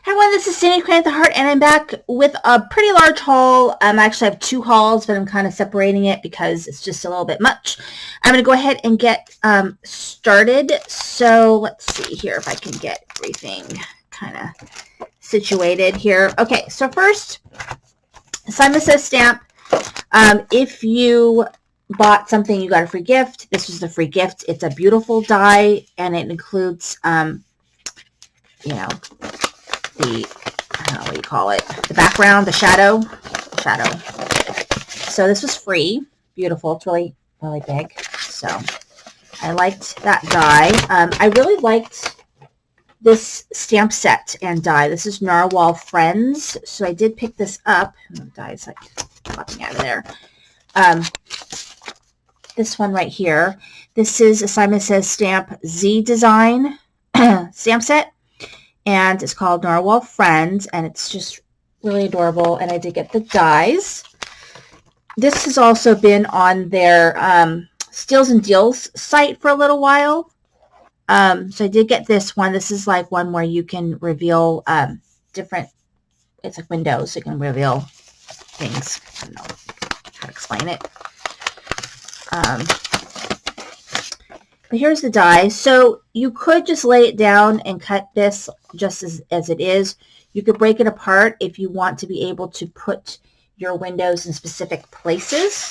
Hi everyone, this is Sandy Queen at the Heart, and I'm back with a pretty large haul. I actually have two hauls, but I'm kind of separating it because it's just a little bit much. I'm going to go ahead and get started. So let's see here if I can get everything kind of situated here. Okay, so first, Simon Says stamp. If you bought something, you got a free gift. This was the free gift. It's a beautiful die, and it includes, you know, the, I don't know what you call it, the background, the shadow. So this was free. Beautiful. It's really, really big. So I liked that die. I really liked this stamp set and die. This is Narwhal Friends. So I did pick this up. The die is like popping out of there. This one right here. This is a Simon Says Stamp Z design stamp set. And it's called Narwhal Friends, and it's just really adorable. And I did get the dies. This has also been on their Steals and Deals site for a little while. So I did get this one. This is like one where you can reveal different, it's like windows. So you can reveal things. I don't know how to explain it. But here's the die. So you could just lay it down and cut this just as it is. You could break it apart if you want to be able to put your windows in specific places.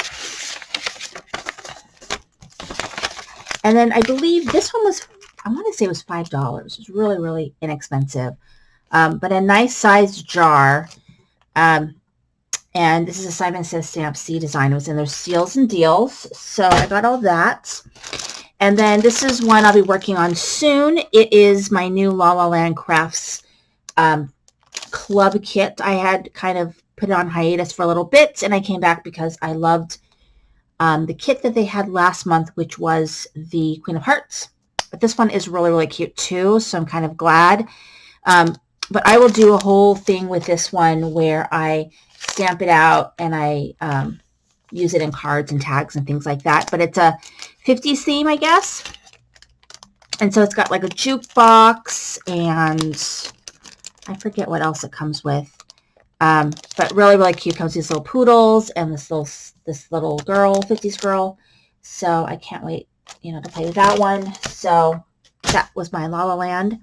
And then I believe this one was, I want to say it was $5. It was really, really inexpensive. But a nice sized jar. And this is a Simon Says Stamp C design. It was in their Steals and Deals. So I got all that. And then this is one I'll be working on soon. It is my new La La Land Crafts club kit. I had kind of put it on hiatus for a little bit, and I came back because I loved the kit that they had last month, which was the Queen of Hearts. But this one is really, really cute too, so I'm kind of glad. But I will do a whole thing with this one where I stamp it out and I use it in cards and tags and things like that. But it's a 50s theme, I guess. And so it's got like a jukebox and I forget what else it comes with. But really, really cute. Comes with these little poodles and this little girl, 50s girl. So I can't wait, to play with that one. So that was my La La Land.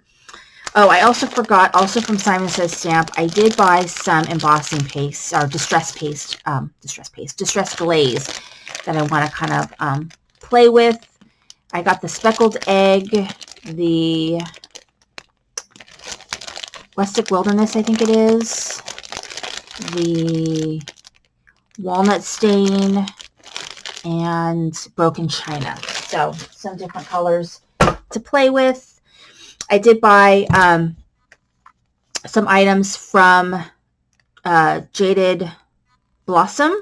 Oh, I also forgot, also from Simon Says Stamp, I did buy some embossing paste, or distress glaze that I want to kind of play with. I got the speckled egg, the rustic wilderness, I think it is, the walnut stain, and broken china. So some different colors to play with. I did buy some items from Jaded Blossom.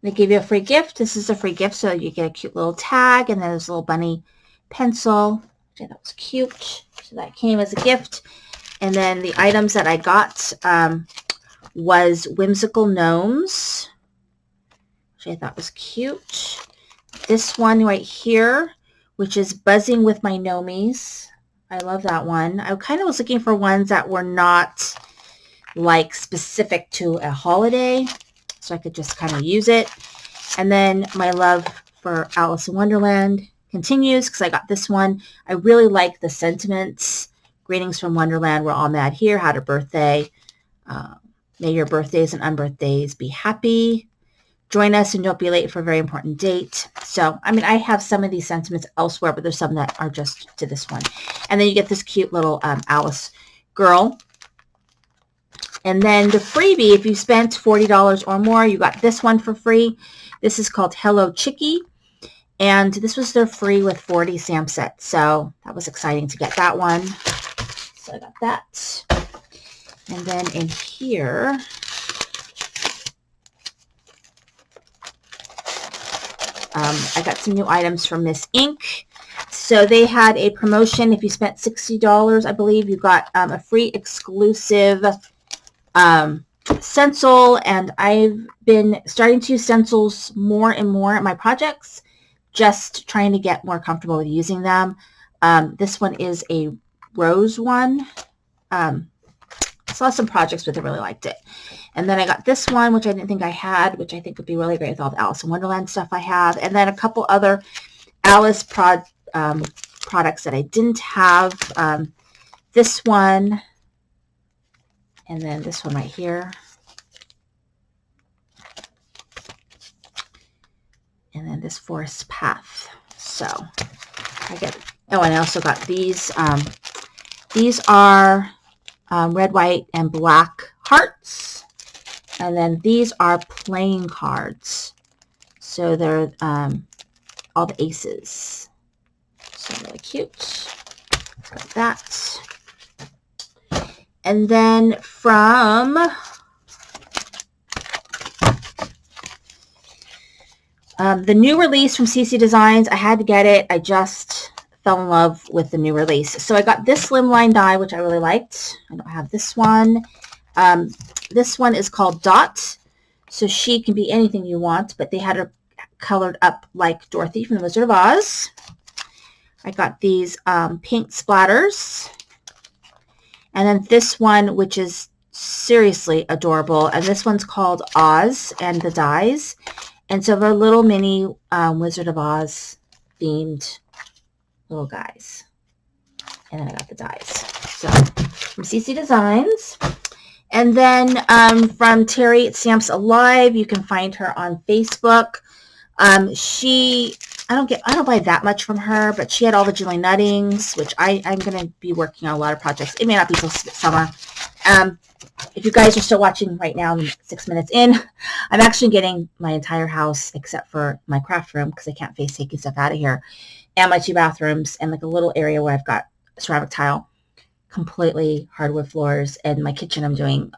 They gave you a free gift. This is a free gift, so you get a cute little tag, and then there's a little bunny pencil. Okay, that was cute. So that came as a gift. And then the items that I got was whimsical gnomes, which I thought was cute. This one right here, which is buzzing with my gnomies. I love that one. I kind of was looking for ones that were not like specific to a holiday, so I could just kind of use it. And then my love for Alice in Wonderland continues because I got this one. I really like the sentiments. Greetings from Wonderland. We're all mad here. Had a birthday. May your birthdays and unbirthdays be happy. Join us and don't be late for a very important date. So, I mean, I have some of these sentiments elsewhere, but there's some that are just to this one. And then you get this cute little Alice girl. And then the freebie, if you spent $40 or more, you got this one for free. This is called Hello Chicky. And this was their free with 40 stamp set. So that was exciting to get that one. So I got that. And then in here, I got some new items from Miss Ink. So they had a promotion. If you spent $60, I believe, you got a free exclusive stencil. And I've been starting to use stencils more and more in my projects, just trying to get more comfortable with using them. This one is a rose one. saw some projects with it, really liked it. And then I got this one, which I didn't think I had, which I think would be really great with all the Alice in Wonderland stuff I have. And then a couple other Alice products that I didn't have. This one, and then this one right here. And then this forest path. So I get, oh, and I also got these. These are red, white, and black hearts. And then these are playing cards. So they're all the aces. So really cute. Got that. And then from the new release from CC Designs, I had to get it. I just fell in love with the new release. So I got this slimline die, which I really liked. I don't have this one. This one is called Dot. So she can be anything you want, but they had her colored up like Dorothy from the Wizard of Oz. I got these paint splatters. And then this one, which is seriously adorable. And this one's called Oz and the Dies. And so they're little mini Wizard of Oz themed little guys. And then I got the dies. So from CC Designs. And then from Terry Stamps Alive, you can find her on Facebook. I don't buy that much from her, but she had all the Julie Nuttings, which I'm going to be working on a lot of projects. It may not be till summer. If you guys are still watching right now, 6 minutes in, I'm actually getting my entire house, except for my craft room, because I can't face taking stuff out of here, and my 2 bathrooms, and like a little area where I've got ceramic tile, completely hardwood floors, and my kitchen I'm doing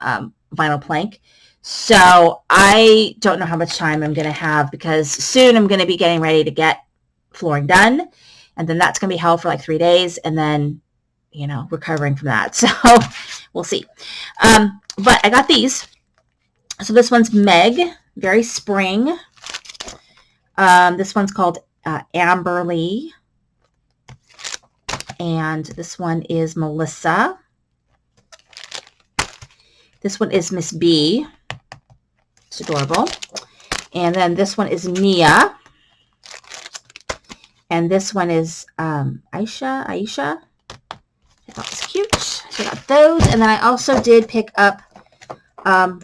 vinyl plank. So I don't know how much time I'm going to have, because soon I'm going to be getting ready to get flooring done, and then that's going to be held for like 3 days, and then, you know, recovering from that. So we'll see. But I got these. So this one's Meg, very spring. This one's called Amberly. And this one is Melissa. This one is Miss B. It's adorable. And then this one is Nia. And this one is Aisha. I thought it was cute. So I got those. And then I also did pick up,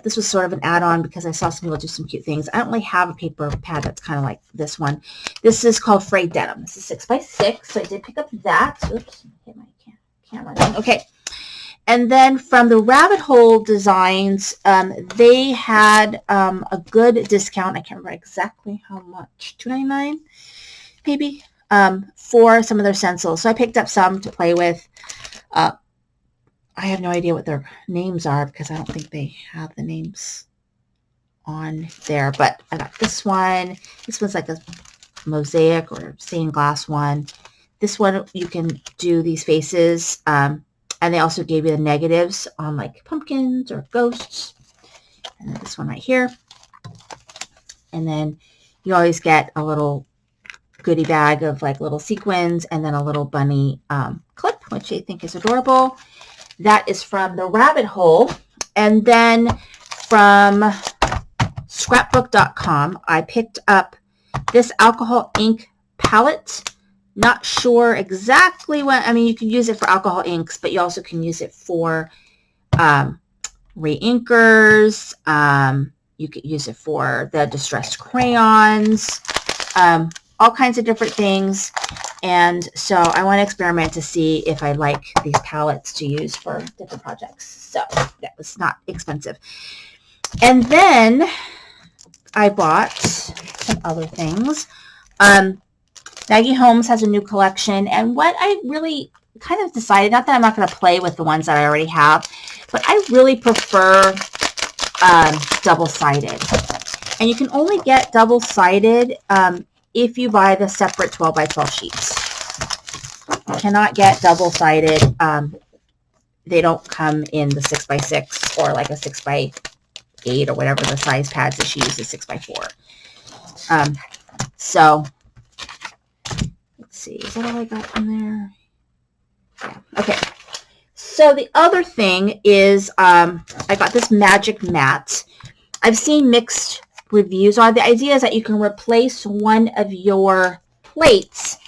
this was sort of an add-on because I saw some people do some cute things. I don't really have a paper pad that's kind of like this one. This is called frayed denim. This is 6x6. So I did pick up that. Oops, hit my camera. Okay. And then from the Rabbit Hole Designs, they had a good discount. I can't remember exactly how much. $2.99 maybe, for some of their stencils. So I picked up some to play with. I have no idea what their names are because I don't think they have the names on there. But I got this one. This one's like a mosaic or stained glass one. This one, you can do these faces. And they also gave you the negatives on like pumpkins or ghosts. And then this one right here. And then you always get a little goodie bag of like little sequins and then a little bunny clip, which I think is adorable. That is from the Rabbit Hole. And then from scrapbook.com, I picked up this alcohol ink palette. Not sure exactly what, I mean, you can use it for alcohol inks, but you also can use it for re-inkers. You could use it for the distressed crayons, all kinds of different things. And so I want to experiment to see if I like these palettes to use for different projects. So that was not expensive. And then I bought some other things. Maggie Holmes has a new collection, and what I really kind of decided, not that I'm not going to play with the ones that I already have, but I really prefer double-sided. And you can only get double-sided if you buy the separate 12 by 12 sheets. You cannot get double-sided. They don't come in the 6 by 6 or like a 6 by 8 or whatever the size pads that she uses, 6 by 4. So let's see, is that all I got in there? Yeah. Okay. So the other thing is I got this magic mat. I've seen mixed reviews on it. The idea is that you can replace one of your plates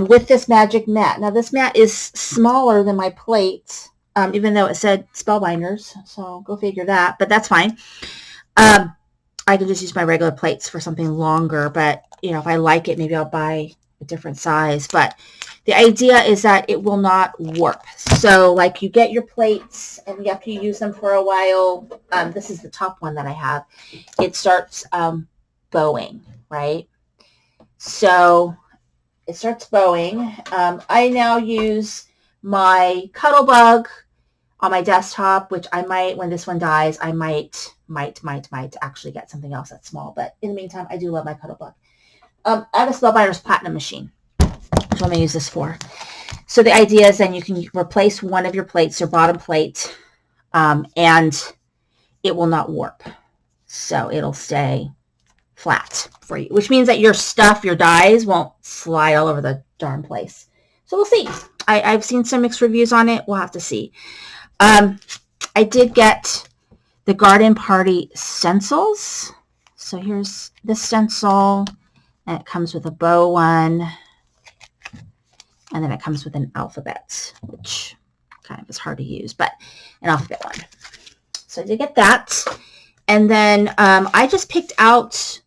with this magic mat. Now this mat is smaller than my plate, even though it said spellbinders, so go figure that, but that's fine. I can just use my regular plates for something longer, but if I like it, maybe I'll buy a different size. But the idea is that it will not warp. So like you get your plates and after you use them for a while, this is the top one that I have, it starts bowing, right? So it starts bowing. I now use my Cuttlebug on my desktop, which I might, when this one dies, I might actually get something else that's small. But in the meantime, I do love my Cuttlebug. I have a Spellbinders Platinum machine, which I'm going to use this for. So the idea is then you can replace one of your plates, your bottom plate, and it will not warp. So it'll stay flat for you, which means that your stuff, your dies, won't slide all over the darn place. So we'll see. I've seen some mixed reviews on it. We'll have to see. I did get the Garden Party stencils. So here's the stencil, and it comes with a bow one, and then it comes with an alphabet, which kind of is hard to use, but an alphabet one. So I did get that. And then I just picked out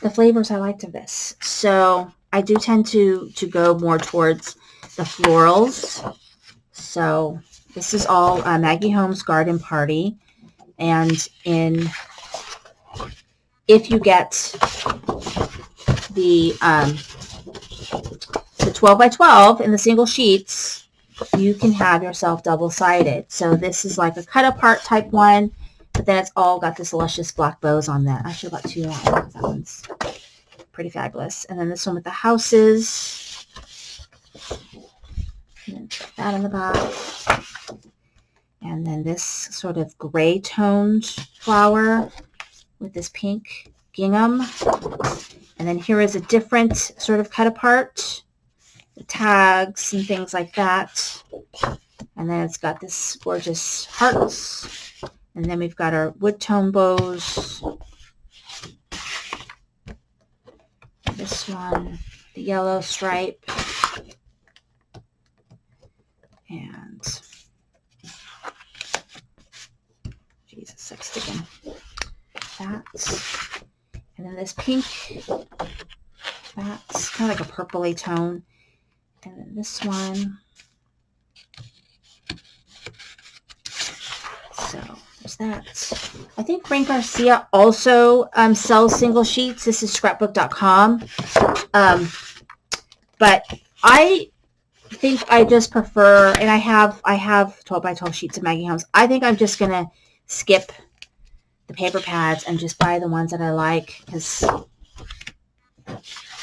the flavors I liked of this. So I do tend to go more towards the florals. So this is all Maggie Holmes Garden Party. And if you get the 12 by 12 in the single sheets, you can have yourself double-sided. So this is like a cut-apart type one, but then it's all got this luscious black bows on that. I should have got two of that one. That one's pretty fabulous. And then this one with the houses. And then put that in the back. And then this sort of gray toned flower with this pink gingham. And then here is a different sort of cut apart, the tags and things like that. And then it's got this gorgeous hearts. And then we've got our wood tone bows. This one, the yellow stripe. And Jesus, I'm sticking that. And then this pink, that's kind of like a purpley tone. And then this one. So there's that. I think Frank Garcia also sells single sheets. This is scrapbook.com. But I think I just prefer, and I have 12 by 12 sheets of Maggie Holmes. I think I'm just going to skip the paper pads and just buy the ones that I like, because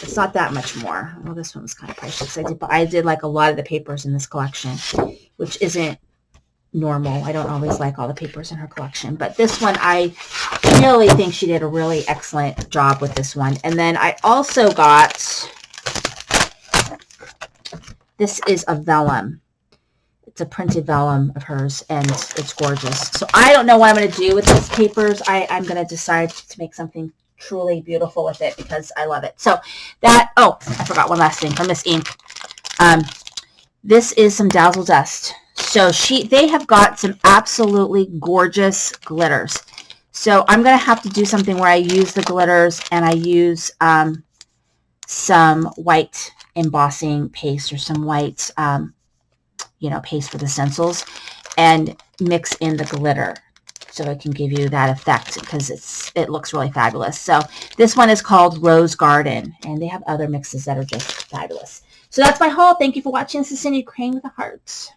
it's not that much more. Well, this one was kind of pricey. I did like a lot of the papers in this collection, which isn't normal. I don't always like all the papers in her collection, but this one I really think she did a really excellent job with this one. And then I also got, this is a vellum. It's a printed vellum of hers, and it's gorgeous. So I don't know what I'm going to do with these papers. I'm going to decide to make something truly beautiful with it because I love it. So that, oh, I forgot one last thing from Miss Ink. This is some Dazzle Dust. So they have got some absolutely gorgeous glitters. So I'm going to have to do something where I use the glitters and I use some white embossing paste or some white, paste for the stencils, and mix in the glitter so it can give you that effect, because it looks really fabulous. So this one is called Rose Garden, and they have other mixes that are just fabulous. So that's my haul. Thank you for watching. This is Cindy Crane with a heart.